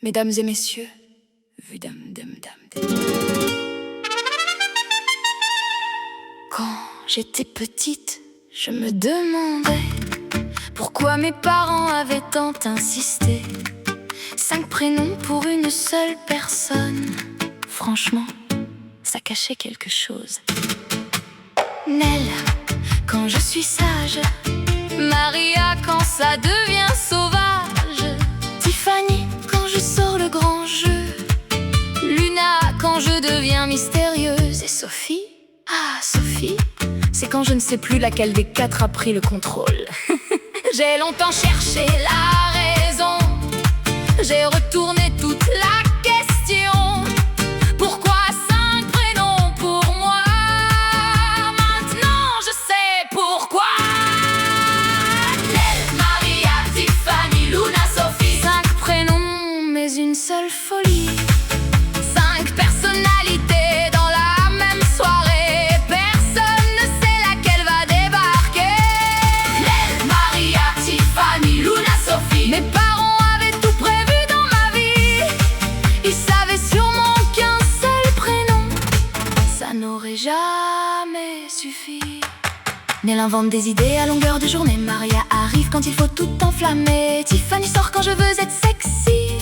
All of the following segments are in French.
Mesdames et messieurs, quand j'étais petite, je me demandais pourquoi mes parents avaient tant insisté. 5 prénoms pour une seule personne. Franchement, ça cachait quelque chose. Nell, quand je suis sage. Maria, quand ça devient sauvage. Tiffany, quand je sors le grand jeu. Luna, quand je deviens mystérieuse. Et Sophie, Sophie, c'est quand je ne sais plus laquelle des 4 a pris le contrôle. J'ai longtemps cherché la raison. J'ai retourné toute la question. Pourquoi 5 prénoms pour moi? Maintenant je sais pourquoi. Nell, Maria, Tiffany, Luna, Sophie. 5 prénoms mais une seule folie. 5 personnalités dans la même soirée. Personne ne sait laquelle va débarquer. Nell, Maria, Tiffany, Luna, Sophie. Mes parents avaient tout prévu dans ma vie. Ils savaient sûrement qu'un seul prénom, ça n'aurait jamais suffi. Nell invente des idées à longueur de journée. Maria arrive quand il faut tout enflammer. Tiffany sort quand je veux être sexy.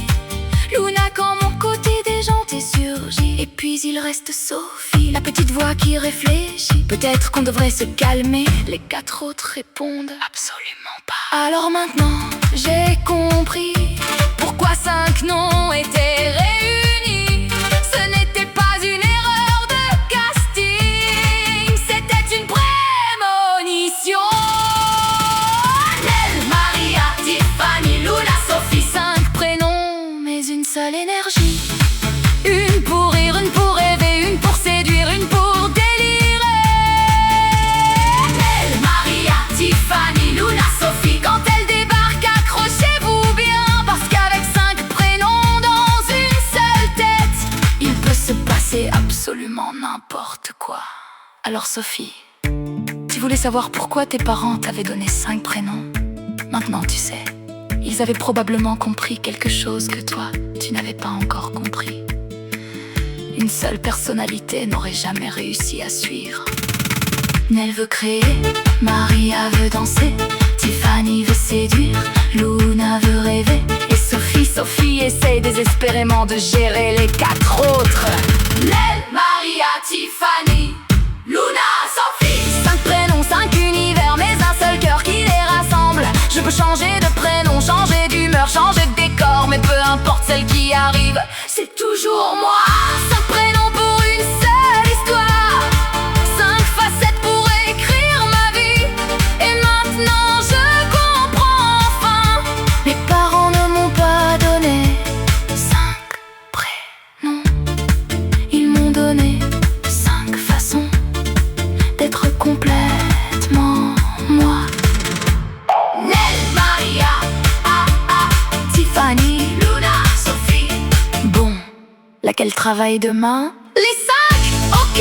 Luna quand mon côté déjanté surgit. Et puis il reste Sophie, la petite voix qui réfléchit. Peut-être qu'on devrait se calmer. Les 4 autres répondent absolument pas. Alors maintenant j'ai compris pourquoi 5 noms étaient réunis. Ce n'était pas une erreur de casting, c'était une prémonition. Nell, Maria, Tiffany, Luna, Sophie. 5 prénoms mais une seule énergie. Une pour rire, une pour rêver, une pour séduire, une pour délirer. Nell, Maria, Tiffany, Luna, Sophie. Quand elle débarque, accrochez-vous bien, parce qu'avec 5 prénoms dans une seule tête, il peut se passer absolument n'importe quoi. Alors Sophie, tu voulais savoir pourquoi tes parents t'avaient donné 5 prénoms. Maintenant tu sais. Ils avaient probablement compris quelque chose que toi, tu n'avais pas encore compris. Une seule personnalité n'aurait jamais réussi à suivre. Nell veut créer, Maria veut danser, Tiffany veut séduire, Luna veut rêver. Et Sophie essaye désespérément de gérer les 4 autres. Nell, Maria, Tiffany, Luna, Sophie. 5 prénoms, 5 univers, mais un seul cœur qui les rassemble. Je peux changer de prénom, changer d'humeur, changer de décor, mais peu importe celle qui arrive, c'est toujours moi. 5 prénoms pour une seule histoire. 5 facettes pour écrire ma vie. Et maintenant je comprends enfin. Mes parents ne m'ont pas donné 5 prénoms. Ils m'ont donné 5 façons d'être complètement moi. Nell, Maria, Tiffany, Luna, Sophie. Bon, laquelle travaille demain? Les 5, ok.